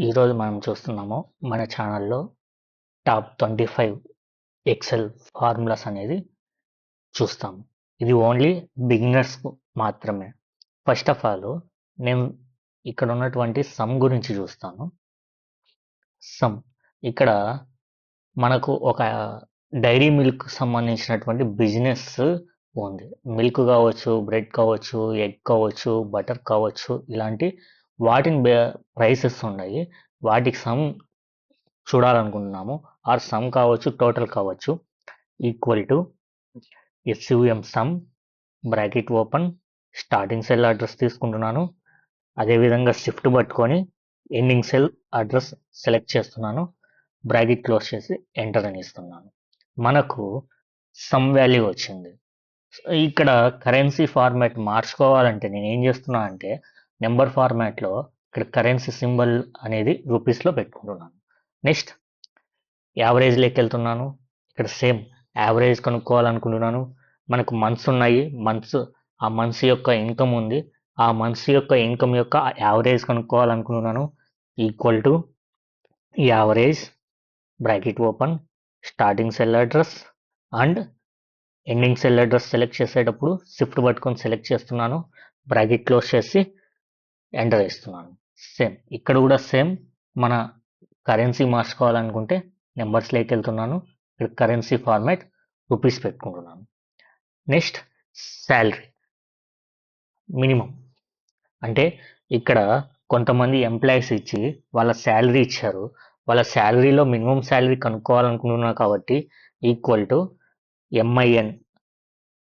ఈరోజు మనం చూస్తున్నాము మన ఛానల్లో టాప్ 25 ఎక్సెల్ ఫార్ములాస్ అనేది చూస్తాము. ఇది ఓన్లీ బిగినర్స్ మాత్రమే. ఫస్ట్ ఆఫ్ ఆల్ నేను ఇక్కడ ఉన్నటువంటి సమ్ గురించి చూస్తాను. సమ్ ఇక్కడ మనకు ఒక డైరీ మిల్క్ సంబంధించినటువంటి బిజినెస్ ఉంది. మిల్క్ కావచ్చు, బ్రెడ్ కావచ్చు, ఎగ్ కావచ్చు, బటర్ కావచ్చు, ఇలాంటి వాటిని ప్రైసెస్ ఉన్నాయి. వాటికి సమ్ చూడాలనుకుంటున్నాము. ఆర్ సమ్ కావచ్చు, టోటల్ కావచ్చు. Equal to SUM some bracket open, starting cell address తీసుకుంటున్నాను. అదేవిధంగా షిఫ్ట్ పట్టుకొని ఎండింగ్ సెల్ అడ్రస్ సెలెక్ట్ చేస్తున్నాను. బ్రాకెట్ క్లోజ్ చేసి ఎంటర్ అని ఇస్తున్నాను. మనకు సమ్ వాల్యూ వచ్చింది. ఇక్కడ కరెన్సీ ఫార్మాట్ మార్చుకోవాలంటే నేను ఏం చేస్తున్నా అంటే నెంబర్ ఫార్మాట్లో ఇక్కడ కరెన్సీ సింబల్ అనేది రూపీస్లో పెట్టుకుంటున్నాను. నెక్స్ట్ యావరేజ్లోకి వెళ్తున్నాను. ఇక్కడ సేమ్ యావరేజ్ కనుక్కోవాలనుకుంటున్నాను. మనకు మంత్స్ ఉన్నాయి. ఆ మంత్స్ యొక్క ఇన్కమ్ ఉంది. ఆ మంత్స్ యొక్క ఇన్కమ్ యొక్క యావరేజ్ కనుక్కోవాలనుకుంటున్నాను. Equal to average bracket open, starting cell address and ending cell address select చేసేటప్పుడు షిఫ్ట్ పట్టుకొని సెలెక్ట్ చేస్తున్నాను. బ్రాకెట్ క్లోజ్ చేసి ఎంటర్ ఇస్తున్నాను. సేమ్ ఇక్కడ కూడా సేమ్ మన కరెన్సీ మార్చుకోవాలనుకుంటే నెంబర్స్లోకి వెళ్తున్నాను. ఇక్కడ కరెన్సీ ఫార్మాట్ రూపీస్ పెట్టుకుంటున్నాను. నెక్స్ట్ శాలరీ మినిమం అంటే ఇక్కడ కొంతమంది ఎంప్లాయీస్ ఇచ్చి వాళ్ళ శాలరీ ఇచ్చారు. వాళ్ళ శాలరీలో మినిమం శాలరీ కనుక్కోవాలనుకుంటున్నాను కాబట్టి ఈక్వల్ టు MIN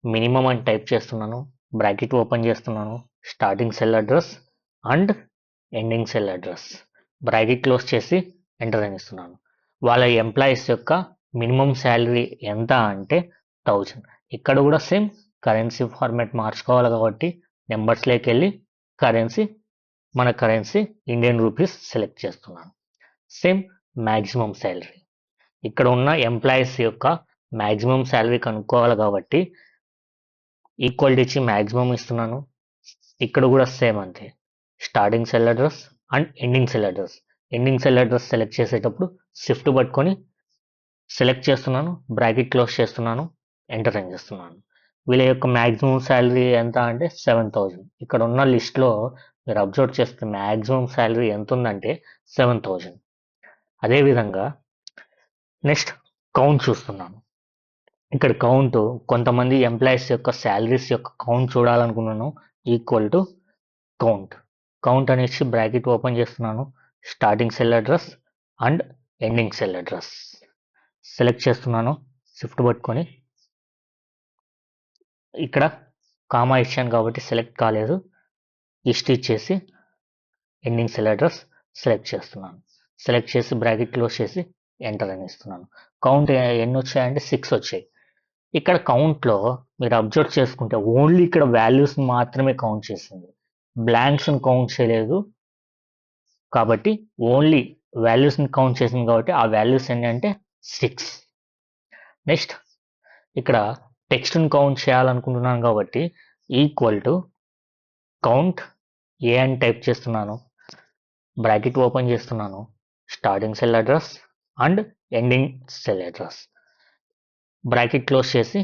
మినిమం అని టైప్ చేస్తున్నాను. బ్రాకెట్ ఓపెన్ చేస్తున్నాను. Starting cell address and ending cell address bracket close చేసి ఎంటర్ అని ఇస్తున్నాను. వాళ్ళ ఎంప్లాయీస్ యొక్క మినిమం శాలరీ ఎంత అంటే 1000. ఇక్కడ కూడా సేమ్ కరెన్సీ ఫార్మాట్ మార్చుకోవాలి కాబట్టి నెంబర్స్లోకి వెళ్ళి మన కరెన్సీ ఇండియన్ రూపీస్ సెలెక్ట్ చేస్తున్నాను. సేమ్ మ్యాక్సిమం శాలరీ ఇక్కడ ఉన్న ఎంప్లాయీస్ యొక్క మ్యాక్సిమం శాలరీ కనుక్కోవాలి కాబట్టి ఈక్వల్ ఇచ్చి మ్యాక్సిమం ఇస్తున్నాను. ఇక్కడ కూడా సేమ్ అంతే, starting cell address and ending cell address select చేసేటప్పుడు షిఫ్ట్ పట్టుకొని సెలెక్ట్ చేస్తున్నాను. బ్రాకెట్ క్లోజ్ చేస్తున్నాను. ఎంటర్ అని చేస్తున్నాను. వీళ్ళ యొక్క మ్యాక్సిమం శాలరీ ఎంత అంటే 7000. ఇక్కడ ఉన్న లిస్ట్లో మీరు అబ్జర్వ్ చేస్తే మ్యాక్సిమం శాలరీ ఎంత ఉందంటే 7000. అదేవిధంగా నెక్స్ట్ కౌంట్ చూస్తున్నాను. ఇక్కడ కౌంట్ కొంతమంది ఎంప్లాయీస్ యొక్క శాలరీస్ యొక్క కౌంట్ చూడాలనుకున్నాను. ఈక్వల్ టు కౌంట్ అనేసి బ్రాకెట్ ఓపెన్ చేస్తున్నాను. Starting cell address and ending cell address select చేస్తున్నాను. షిఫ్ట్ పట్టుకొని ఇక్కడ కామా ఇచ్చాను కాబట్టి సెలెక్ట్ కాలేదు. లిస్ట్ ఇచ్చేసి ఎండింగ్ సెల్ అడ్రస్ సెలెక్ట్ చేస్తున్నాను. సెలెక్ట్ చేసి బ్రాకెట్ క్లోజ్ చేసి ఎంటర్ అని ఇస్తున్నాను. కౌంట్ ఎన్ని వచ్చాయంటే 6 వచ్చాయి. ఇక్కడ కౌంట్లో మీరు అబ్జర్వ్ చేసుకుంటే ఓన్లీ ఇక్కడ వాల్యూస్ మాత్రమే కౌంట్ చేసింది, బ్లాంక్స్ని కౌంట్ చేయలేదు. కాబట్టి ఓన్లీ వాల్యూస్ని కౌంట్ చేసింది కాబట్టి ఆ వాల్యూస్ ఎన్ని అంటే 6. నెక్స్ట్ ఇక్కడ టెక్స్ట్ని కౌంట్ చేయాలనుకుంటున్నాను కాబట్టి ఈక్వల్ టు కౌంట్ ఏ అని టైప్ చేస్తున్నాను. బ్రాకెట్ ఓపెన్ చేస్తున్నాను. Starting cell address and ending cell address bracket close చేసి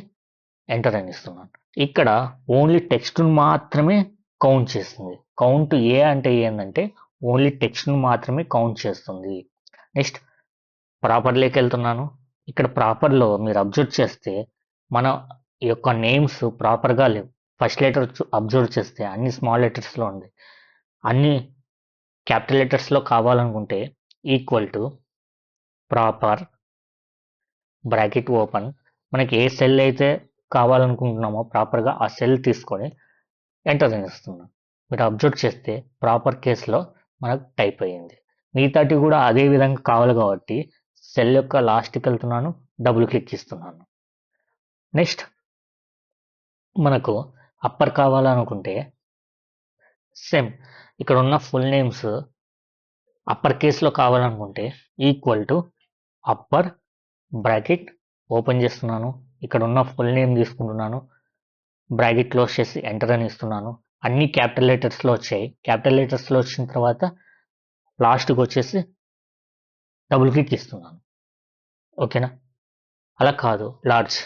ఎంటర్ అని ఇస్తున్నాను. ఇక్కడ ఓన్లీ టెక్స్ట్ను మాత్రమే కౌంట్ చేస్తుంది. కౌంట్ ఏ అంటే ఏంటంటే ఓన్లీ టెక్స్ట్ను మాత్రమే కౌంట్ చేస్తుంది. నెక్స్ట్ ప్రాపర్లోకి వెళ్తున్నాను. ఇక్కడ ప్రాపర్లో మీరు అబ్జర్వ్ చేస్తే మన యొక్క నేమ్స్ ప్రాపర్గా లేవు. ఫస్ట్ లెటర్ అబ్జర్వ్ చేస్తే అన్ని స్మాల్ లెటర్స్లో ఉంది. అన్ని క్యాపిటల్ లెటర్స్లో కావాలనుకుంటే equal to proper bracket open, మనకి ఏ సెల్ అయితే కావాలనుకుంటున్నామో ప్రాపర్గా ఆ సెల్ తీసుకొని ఎంటర్ చేస్తున్నాం. మీరు అబ్జర్వ్ చేస్తే ప్రాపర్ కేసులో మనకు టైప్ అయ్యింది. మిగతాటి కూడా అదే విధంగా కావాలి కాబట్టి సెల్ యొక్క లాస్ట్కి వెళ్తున్నాను, డబుల్ క్లిక్ ఇస్తున్నాను. నెక్స్ట్ మనకు అప్పర్ కావాలనుకుంటే సేమ్ ఇక్కడ ఉన్న ఫుల్ నేమ్స్ అప్పర్ కేసులో కావాలనుకుంటే equal to upper bracket open చేస్తున్నాను. ఇక్కడ ఉన్న ఫుల్ నేమ్ తీసుకుంటున్నాను. బ్రాకెట్ క్లోజ్ చేసి ఎంటర్ అని ఇస్తున్నాను. అన్ని క్యాపిటల్ లెటర్స్లో వచ్చాయి. క్యాపిటల్ లెటర్స్లో వచ్చిన తర్వాత లాస్ట్కి వచ్చేసి డబుల్ క్లిక్ ఇస్తున్నాను. ఓకేనా? అలా కాదు లార్జ్.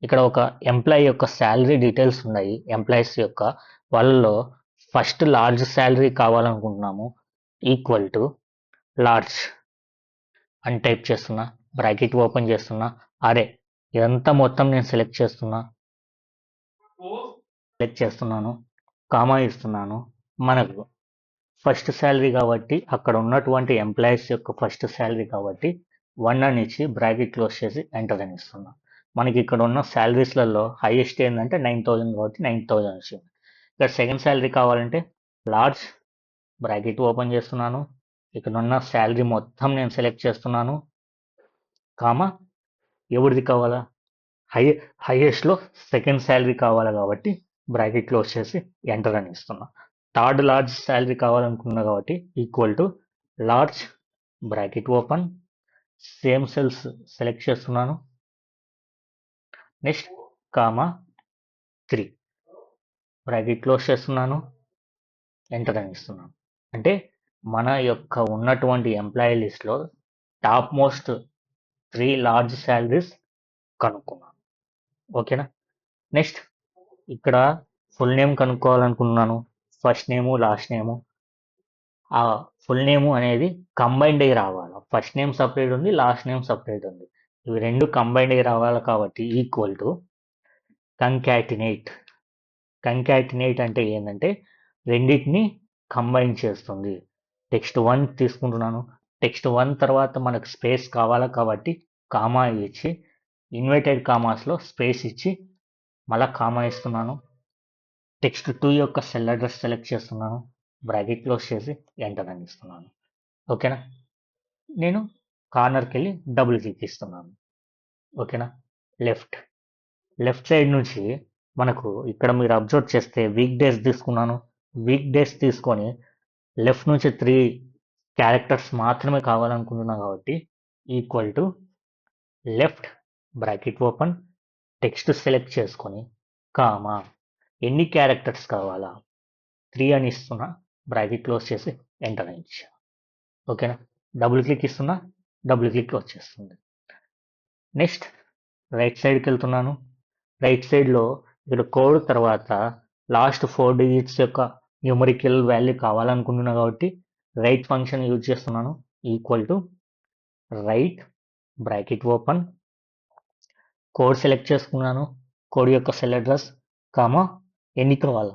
ఇక్కడ ఒక ఎంప్లాయీ యొక్క శాలరీ డీటెయిల్స్ ఉన్నాయి. ఎంప్లాయీస్ యొక్క వాళ్ళలో ఫస్ట్ లార్జ్ శాలరీ కావాలనుకుంటున్నాము. ఈక్వల్ టు లార్జ్ అని టైప్ చేస్తున్నా, బ్రాకెట్ ఓపెన్ చేస్తున్నా. అరే ఇదంతా మొత్తం నేను సెలెక్ట్ చేస్తున్నాను, కామా ఇస్తున్నాను. మనకు ఫస్ట్ శాలరీ కాబట్టి అక్కడ ఉన్నటువంటి ఎంప్లాయీస్ యొక్క ఫస్ట్ శాలరీ కాబట్టి 1 అని ఇచ్చి బ్రాకెట్ క్లోజ్ చేసి ఎంటర్ అని ఇస్తున్నా. మనకి ఇక్కడ ఉన్న శాలరీస్లలో హైయెస్ట్ ఏంటంటే 9,000 కాబట్టి 9,000 వచ్చింది. ఇక్కడ సెకండ్ శాలరీ కావాలంటే లార్జ్ బ్రాకెట్ ఓపెన్ చేస్తున్నాను. ఇక్కడ ఉన్న శాలరీ మొత్తం నేను సెలెక్ట్ చేస్తున్నాను, కామా ఎవరిది కావాలా, హైయెస్ట్లో సెకండ్ శాలరీ కావాలి కాబట్టి బ్రాకెట్ క్లోజ్ చేసి ఎంటర్ అని ఇస్తున్నా. థర్డ్ లార్జ్ శాలరీ కావాలనుకున్నా కాబట్టి equal to large bracket open, same cells select చేస్తున్నాను. నెక్స్ట్ కామా 3 బ్రాకెట్ క్లోజ్ చేస్తున్నాను, ఎంటర్ అని ఇస్తున్నాను. అంటే మన యొక్క ఉన్నటువంటి ఎంప్లాయీ లిస్ట్లో టాప్ మోస్ట్ 3 లార్జ్ శాలరీస్ కనుక్కున్నాను. ఓకేనా? నెక్స్ట్ ఇక్కడ ఫుల్ నేమ్ కనుక్కోవాలనుకున్నాను. First name last name. ఆ ఫుల్ నేము అనేది కంబైన్డ్ అయ్యి రావాలి. ఫస్ట్ నేమ్ సపరేట్ ఉంది, లాస్ట్ నేమ్ సపరేట్ ఉంది. ఇవి రెండు కంబైన్డ్ అయ్యి రావాలి కాబట్టి ఈక్వల్ టు కంకాటినేట్. కంకాటినేట్ అంటే ఏంటంటే రెండింటిని కంబైన్ చేస్తుంది. టెక్స్ట్ 1 తీసుకుంటున్నాను. టెక్స్ట్ 1 తర్వాత మనకు స్పేస్ కావాలా కాబట్టి కామా ఇచ్చి ఇన్వర్టెడ్ కామాస్లో స్పేస్ ఇచ్చి మళ్ళీ కామా ఇస్తున్నాను. టెక్స్ట్ 2 యొక్క సెల్ అడ్రస్ సెలెక్ట్ చేస్తున్నాను, బ్రాకెట్ క్లోజ్ చేసి ఎంటర్ అని ఇస్తున్నాను. ఓకేనా? నేను కార్నర్కి వెళ్ళి డబుల్ క్లిక్ ఇస్తున్నాను. ఓకేనా? లెఫ్ట్ సైడ్ నుంచి మనకు ఇక్కడ మీరు అబ్జర్వ్ చేస్తే వీక్ డేస్ తీసుకున్నాను. వీక్ డేస్ తీసుకొని లెఫ్ట్ నుంచి 3 క్యారెక్టర్స్ మాత్రమే కావాలనుకుంటున్నాను కాబట్టి equal to left bracket open, text select చేసుకొని కామా ఎన్ని క్యారెక్టర్స్ కావాలా 3 అని ఇస్తున్నా, బ్రాకెట్ క్లోజ్ చేసి ఎంటర్ అని ఇచ్చా. ఓకేనా? డబుల్ క్లిక్ ఇస్తున్నా, డబుల్ క్లిక్ వచ్చేస్తుంది. నెక్స్ట్ రైట్ సైడ్కి వెళ్తున్నాను. రైట్ సైడ్లో ఇక్కడ కోడ్ తర్వాత లాస్ట్ 4 డిజిట్స్ యొక్క న్యూమరికల్ వాల్యూ కావాలనుకుంటున్నా కాబట్టి రైట్ ఫంక్షన్ యూజ్ చేస్తున్నాను. Equal to right bracket open, code select చేసుకున్నాను. కోడ్ యొక్క సెల్ అడ్రస్ కామా ఎన్ని కావాలా,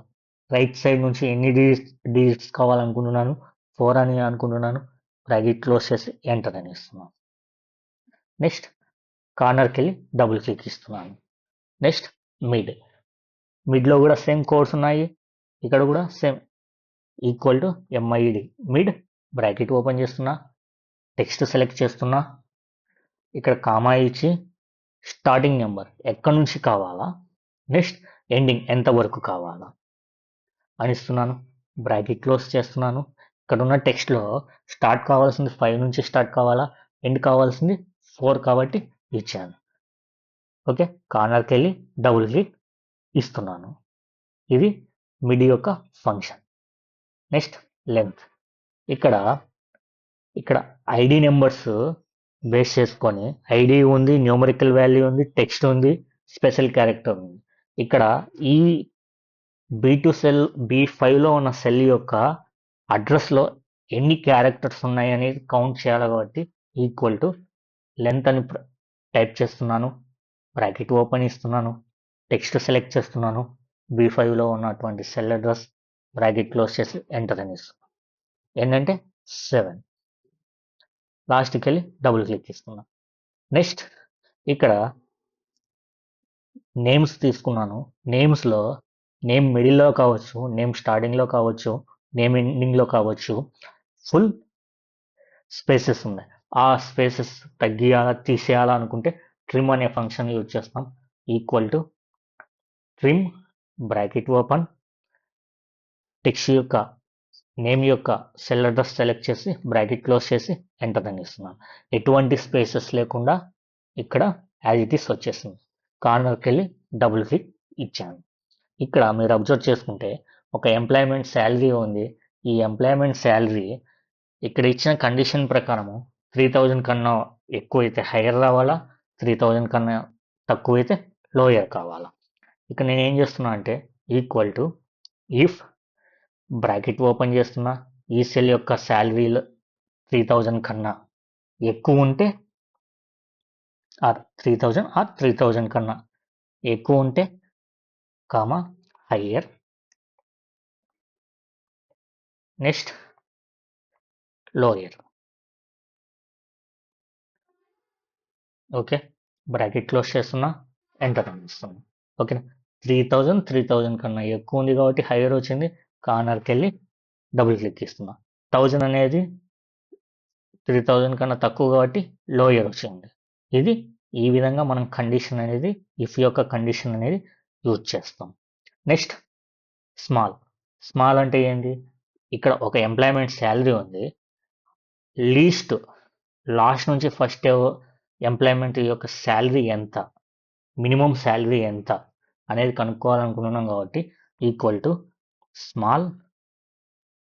రైట్ సైడ్ నుంచి ఎన్ని డిజిట్స్ కావాలనుకుంటున్నాను, 4 అని అనుకుంటున్నాను, బ్రాకెట్ క్లోజ్ చేసి ఎంటర్ అని ఇస్తున్నాను. నెక్స్ట్ కార్నర్కి వెళ్ళి డబుల్ క్లిక్ ఇస్తున్నాను. నెక్స్ట్ మిడ్లో కూడా సేమ్ కోడ్స్ ఉన్నాయి. ఇక్కడ కూడా same equal to MID mid bracket open చేస్తున్నా, టెక్స్ట్ సెలెక్ట్ చేస్తున్నా, ఇక్కడ కామా ఇచ్చి స్టార్టింగ్ నెంబర్ ఎక్కడి నుంచి కావాలా, నెక్స్ట్ ఎండింగ్ ఎంతవరకు కావాలా అని ఇస్తున్నాను, బ్రాకెట్ క్లోజ్ చేస్తున్నాను. ఇక్కడ ఉన్న టెక్స్ట్లో స్టార్ట్ కావాల్సింది 5 నుంచి స్టార్ట్ కావాలా, ఎండ్ కావాల్సింది 4 కాబట్టి ఇచ్చాను. ఓకే, కార్నర్కి వెళ్ళి డబుల్ క్లిక్ ఇస్తున్నాను. ఇది మిడ్ యొక్క ఫంక్షన్. Next length. ఇక్కడ ఐడి నెంబర్స్ బేస్ చేసుకొని ఐడి ఉంది, న్యూమరికల్ వాల్యూ ఉంది, టెక్స్ట్ ఉంది, స్పెషల్ క్యారెక్టర్ ఉంది. ఇక్కడ ఈ B2 సెల్ B5లో ఉన్న సెల్ యొక్క అడ్రస్లో ఎన్ని క్యారెక్టర్స్ ఉన్నాయి అనేది కౌంట్ చేయాలి కాబట్టి ఈక్వల్ టు లెంత్ అని టైప్ చేస్తున్నాను, బ్రాకెట్ ఓపెన్ ఇస్తున్నాను, టెక్స్ట్ సెలెక్ట్ చేస్తున్నాను, B5లో ఉన్నటువంటి సెల్ అడ్రస్, బ్రాకెట్ క్లోజ్ చేసి ఎంటర్ అని ఇస్తున్నాను. ఏంటంటే 7. లాస్ట్కి వెళ్ళి డబుల్ క్లిక్ ఇస్తున్నాను. నెక్స్ట్ ఇక్కడ నేమ్స్ తీసుకున్నాను. నేమ్స్లో నేమ్ మిడిల్లో కావచ్చు, నేమ్ స్టార్టింగ్లో కావచ్చు, నేమ్ ఎండింగ్లో కావచ్చు, ఫుల్ స్పేసెస్ ఉన్నాయి. ఆ స్పేసెస్ తగ్గియాలా తీసేయాలా అనుకుంటే ట్రిమ్ అనే ఫంక్షన్ యూజ్ చేస్తాం. Equal to trim bracket open, text యొక్క నేమ్ యొక్క సెల్ అడ్రస్ సెలెక్ట్ చేసి బ్రాకెట్ క్లోజ్ చేసి ఎంటర్ అని ఇస్తున్నాను. ఎటువంటి స్పేసెస్ లేకుండా ఇక్కడ యాజ్ ఇట్ ఈస్ వచ్చేసింది. కార్నర్కి వెళ్ళి డబుల్ క్లిక్ ఇచ్చాను. ఇక్కడ మీరు అబ్జర్వ్ చేసుకుంటే ఒక ఎంప్లాయ్మెంట్ శాలరీ ఉంది. ఈ ఎంప్లాయ్మెంట్ శాలరీ ఇక్కడ ఇచ్చిన కండిషన్ ప్రకారము 3000 కన్నా ఎక్కువైతే హైయర్ రావాలా, 3000 కన్నా తక్కువైతే లోయర్ కావాలా. ఇక్కడ నేను ఏం చేస్తున్నా అంటే equal to if bracket open చేస్తున్నా, ఈ సెల్ యొక్క శాలరీలు 3000 కన్నా ఎక్కువ ఉంటే ఆర్ 3000 కన్నా ఎక్కువ ఉంటే comma higher, next lower. Okay, bracket close చేస్తున్నా, ఎంటర్ అని ఇస్తున్నా. ఓకేనా, 3000 కన్నా ఎక్కువ ఉంది కాబట్టి హైయర్ వచ్చింది, కార్నర్కి వెళ్ళి డబుల్ క్లిక్ ఇస్తున్నా. 1000 అనేది 3000 కన్నా తక్కువ కాబట్టి లోయర్ వచ్చింది. ఇది ఈ విధంగా మనం కండిషన్ అనేది, ఇఫ్ యొక్క కండిషన్ అనేది యూజ్ చేస్తాం. నెక్స్ట్ స్మాల్ అంటే ఏంటి, ఇక్కడ ఒక ఎంప్లాయ్మెంట్ శాలరీ ఉంది, లాస్ట్ నుంచి ఫస్ట్ ఎంప్లాయ్మెంట్ యొక్క శాలరీ ఎంత, మినిమం శాలరీ ఎంత అనేది కనుక్కోవాలనుకుంటున్నాం కాబట్టి equal to small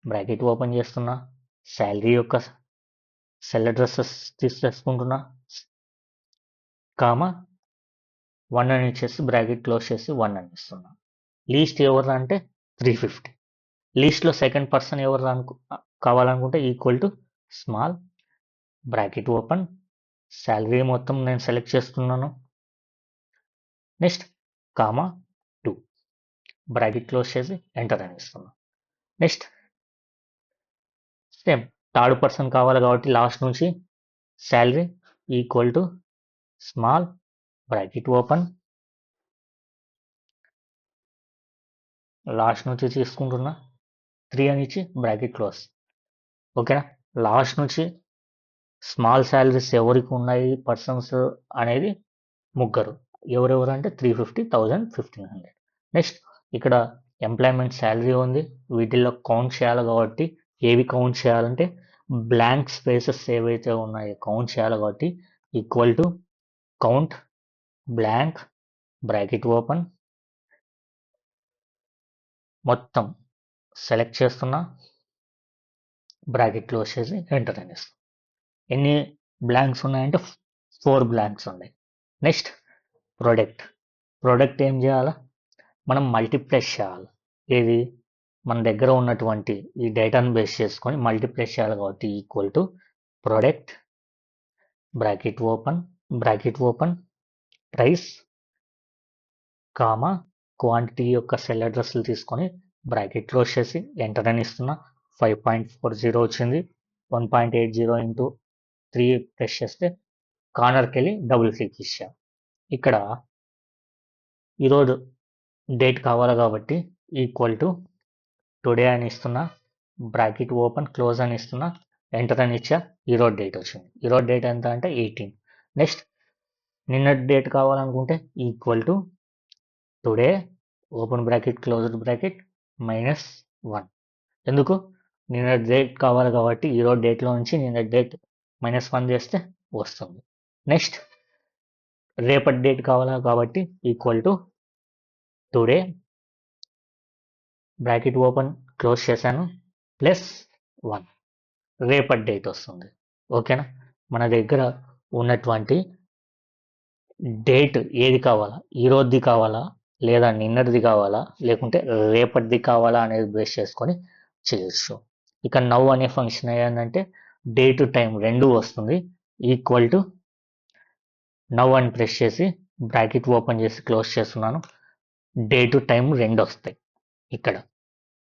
bracket open చేస్తున్నా, శాలరీ యొక్క సెల్ అడ్రసెస్ తీసుకుంటున్నా, కామా 1 అని ఇచ్చేసి బ్రాకెట్ క్లోజ్ చేసి 1 అని ఇస్తున్నా. లీస్ట్ ఎవరు అంటే 350. లీస్ట్లో సెకండ్ పర్సన్ ఎవరు కావాలనుకుంటే equal to small bracket open, salary మొత్తం నేను సెలెక్ట్ చేస్తున్నాను, నెక్స్ట్ కామా 2 బ్రాకెట్ క్లోజ్ చేసి ఎంటర్ అని ఇస్తున్నాను. నెక్స్ట్ సేమ్ థర్డ్ పర్సన్ కావాలి కాబట్టి లాస్ట్ నుంచి salary equal to small bracket open, last నుంచి తీసుకుంటున్నా 3 అని ఇచ్చి బ్రాకెట్ క్లోజ్. ఓకేనా, లాస్ట్ నుంచి స్మాల్ శాలరీస్ ఎవరికి ఉన్నాయి పర్సన్స్ అనేది ముగ్గురు, ఎవరెవరు అంటే 350, 1000, 1500. నెక్స్ట్ ఇక్కడ ఎంప్లాయ్మెంట్ శాలరీ ఉంది, వీటిల్లో కౌంట్ చేయాలి కాబట్టి ఏవి కౌంట్ చేయాలంటే బ్లాంక్ స్పేసెస్ ఏవైతే ఉన్నాయో కౌంట్ చేయాలి కాబట్టి equal to count blank bracket open, మొత్తం సెలెక్ట్ చేస్తున్నా, బ్రాకెట్ క్లోజ్ చేసి ఎంటర్ అని ఇస్తాం. ఎన్ని బ్లాంక్స్ ఉన్నాయంటే 4 బ్లాంక్స్ ఉన్నాయి. నెక్స్ట్ ప్రోడక్ట్ ఏం చేయాలా, మనం మల్టీప్లెక్స్ చేయాలి. ఏది మన దగ్గర ఉన్నటువంటి ఈ డేటాను బేస్ చేసుకొని మల్టీప్లెక్స్ చేయాలి కాబట్టి equal to product bracket open price comma quantity యొక్క సెల్ అడ్రస్లు తీసుకొని బ్రాకెట్ క్లోజ్ చేసి ఎంటర్ అని ఇస్తున్నా. 5.40 వచ్చింది, 1.80 ఇంటూ 3 ప్రెస్ చేస్తే కార్నర్కి వెళ్ళి డబుల్ క్లిక్ ఇచ్చా. ఇక్కడ ఈరోజు డేట్ కావాలి కాబట్టి ఈక్వల్ టు టుడే అని ఇస్తున్నా, బ్రాకెట్ ఓపెన్ క్లోజ్ అని ఇస్తున్నా, ఎంటర్ అని ఇచ్చా. ఈరోజు డేట్ వచ్చింది, ఈరోజు డేట్ ఎంత అంటే 18. నెక్స్ట్ నిన్న డేట్ కావాలనుకుంటే equal to today open bracket closed bracket -1. ఎందుకు, నిన్న డేట్ కావాలి కాబట్టి ఈరోజు డేట్లో నుంచి నిన్న డేట్ -1 చేస్తే వస్తుంది. నెక్స్ట్ రేపటి డేట్ కావాలి కాబట్టి equal to today bracket open close చేశాను +1, రేపటి డేట్ వస్తుంది. ఓకేనా, మన దగ్గర ఉన్నటువంటి డేట్ ఏది కావాలా, ఈరోజుది కావాలా లేదా నిన్నటిది కావాలా లేకుంటే రేపటిది కావాలా అనేది బేస్ చేసుకొని చేయొచ్చు. ఇక నౌ అనే ఫంక్షన్ ఏంటంటే డే టు టైం రెండు వస్తుంది, ఈక్వల్ టు నౌ అని ప్రెస్ చేసి బ్రాకెట్ ఓపెన్ చేసి క్లోజ్ చేస్తున్నాను, డే టు టైం రెండు వస్తాయి ఇక్కడ.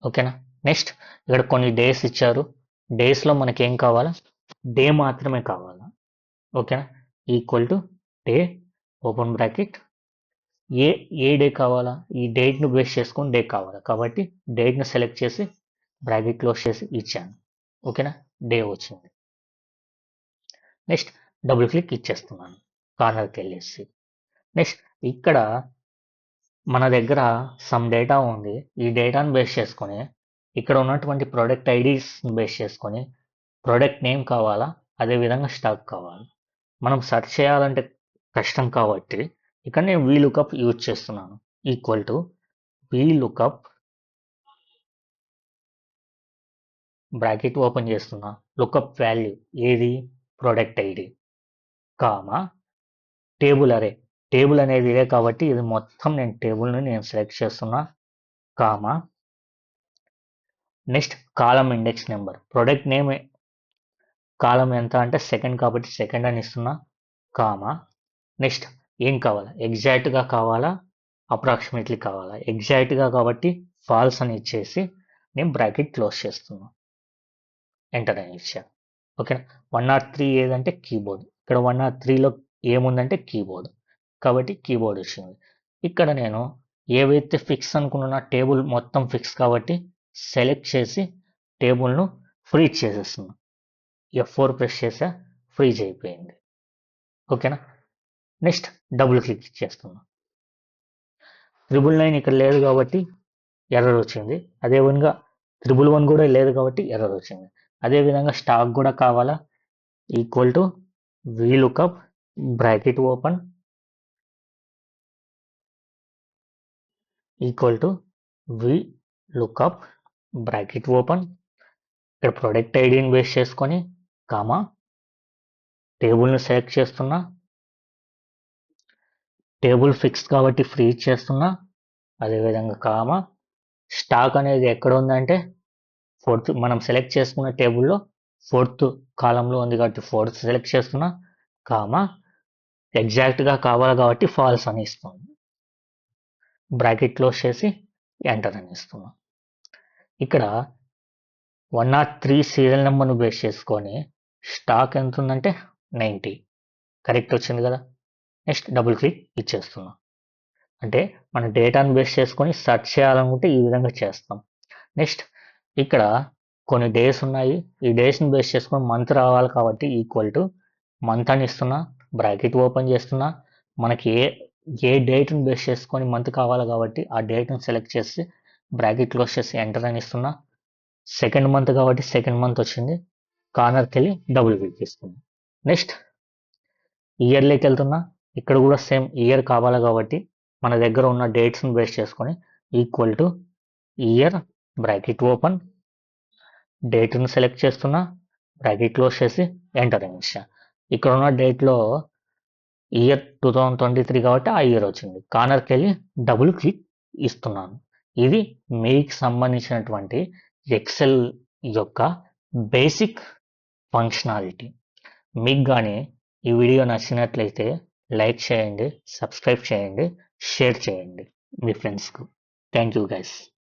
ఓకేనా, నెక్స్ట్ ఇక్కడ కొన్ని డేస్ ఇచ్చారు, డేస్లో మనకి ఏం కావాలా, డే మాత్రమే కావాలా. ఓకేనా, equal to day open bracket A day కావాలా, ఈ డేట్ను బేస్ చేసుకొని డే కావాలా కాబట్టి డేట్ను సెలెక్ట్ చేసి బ్రాకెట్ క్లోజ్ చేసి ఇచ్చాను. ఓకేనా, డే వచ్చింది. నెక్స్ట్ డబుల్ క్లిక్ ఇచ్చేస్తున్నాను కార్నర్కి వెళ్ళేసి. నెక్స్ట్ ఇక్కడ మన దగ్గర సమ్ డేటా ఉంది, ఈ డేటాను బేస్ చేసుకొని ఇక్కడ ఉన్నటువంటి ప్రోడక్ట్ ఐడీస్ బేస్ చేసుకొని ప్రోడక్ట్ నేమ్ కావాలా, అదేవిధంగా స్టాక్ కావాలి. మనం సెర్చ్ చేయాలంటే కష్టం కాబట్టి ఇక్కడ నేను VLOOKUP యూజ్ చేస్తున్నాను. Equal to VLOOKUP bracket open చేస్తున్నా, లుకప్ వాల్యూ ఏది, ప్రొడక్ట్ ఐడి, కామా టేబుల్ అరే, టేబుల్ అనేది ఇదే కాబట్టి ఇది మొత్తం టేబుల్ని నేను సెలెక్ట్ చేస్తున్నా, కామా నెక్స్ట్ కాలం ఇండెక్స్ నెంబర్, ప్రొడక్ట్ నేమ్ కాలం ఎంత అంటే సెకండ్ కాబట్టి సెకండ్ అని ఇస్తున్నా, కామా నెక్స్ట్ ఏం కావాలా, ఎగ్జాక్ట్గా కావాలా అప్రాక్సిమేట్లీ కావాలా, ఎగ్జాక్ట్గా కాబట్టి ఫాల్స్ అని ఇచ్చేసి నేను బ్రాకెట్ క్లోజ్ చేస్తున్నా, ఎంటర్ అని ఇచ్చా. ఓకేనా. 103 ఏదంటే కీబోర్డ్, ఇక్కడ 103లో ఏముందంటే కీబోర్డ్ కాబట్టి కీబోర్డ్ వచ్చింది. ఇక్కడ నేను ఏవైతే ఫిక్స్ అనుకున్నా టేబుల్ మొత్తం ఫిక్స్ కాబట్టి సెలెక్ట్ చేసి టేబుల్ను ఫ్రీజ్ చేసేస్తున్నా, F4 ప్రెస్ చేసా, ఫ్రీజ్ అయిపోయింది. ఓకేనా. నెక్స్ట్ డబుల్ క్లిక్ చేస్తున్నా, 999 ఇక్కడ లేదు కాబట్టి ఎర్రర్ వచ్చింది, అదేవిధంగా 111 కూడా లేదు కాబట్టి ఎర్రర్ వచ్చింది. అదేవిధంగా స్టాక్ కూడా కావాలా, equal to VLOOKUP bracket open equal to VLOOKUP bracket open, ఇక్కడ ప్రొడక్ట్ ఐడిని బేస్ చేసుకొని కామా టేబుల్ని సెలెక్ట్ చేస్తున్నా, టేబుల్ ఫిక్స్ కాబట్టి ఫ్రీజ్ చేస్తున్నా, అదేవిధంగా కామా స్టాక్ అనేది ఎక్కడ ఉందంటే ఫోర్త్ మనం సెలెక్ట్ చేసుకున్న టేబుల్లో ఫోర్త్ కాలంలో ఉంది కాబట్టి ఫోర్త్ సెలెక్ట్ చేస్తున్నా, కామా ఎగ్జాక్ట్గా కావాలి కాబట్టి ఫాల్స్ అని ఇస్తుంది, బ్రాకెట్ క్లోజ్ చేసి ఎంటర్ అని ఇస్తున్నా. ఇక్కడ 103 సీరియల్ నెంబర్ను బేస్ చేసుకొని స్టాక్ ఎంత ఉందంటే 90 కరెక్ట్ వచ్చింది కదా. నెక్స్ట్ డబుల్ క్లిక్ ఇచ్చేస్తున్నా, అంటే మన డేటాను బేస్ చేసుకొని సెర్చ్ చేయాలనుకుంటే ఈ విధంగా చేస్తాం. నెక్స్ట్ ఇక్కడ కొన్ని డేస్ ఉన్నాయి, ఈ డేస్ని బేస్ చేసుకొని మంత్ రావాలి కాబట్టి ఈక్వల్ టు మంత్ అని ఇస్తున్నా, బ్రాకెట్ ఓపెన్ చేస్తున్నా, మనకి ఏ డేట్ని బేస్ చేసుకొని మంత్ కావాలి కాబట్టి ఆ డేట్ని సెలెక్ట్ చేసి బ్రాకెట్ క్లోజ్ చేసి ఎంటర్ అని ఇస్తున్నా. సెకండ్ మంత్ కాబట్టి సెకండ్ మంత్ వచ్చింది, కార్నర్కి వెళ్ళి డబుల్ క్లిక్ ఇస్తున్నా. నెక్స్ట్ ఇయర్లోకి వెళ్తున్నా, ఇక్కడ కూడా సేమ్ ఇయర్ కావాలి కాబట్టి మన దగ్గర ఉన్న డేట్స్ని బేస్ చేసుకొని equal to year bracket open, డేట్ను సెలెక్ట్ చేస్తున్నా, బ్రాకెట్ క్లోజ్ చేసి ఎంటర్ అని ఇచ్చా. ఇక్కడ ఉన్న డేట్లో ఇయర్ 2023 కాబట్టి ఆ ఇయర్ వచ్చింది, కార్నర్కి వెళ్ళి డబుల్ క్లిక్ ఇస్తున్నాను. ఇది మీకు సంబంధించినటువంటి ఎక్సెల్ యొక్క బేసిక్ ఫంక్షనాలిటీ. మీకు కానీ ఈ వీడియో నచ్చినట్లయితే లైక్ చేయండి, సబ్స్క్రైబ్ చేయండి, షేర్ చేయండి మీ ఫ్రెండ్స్కు. Thank you guys.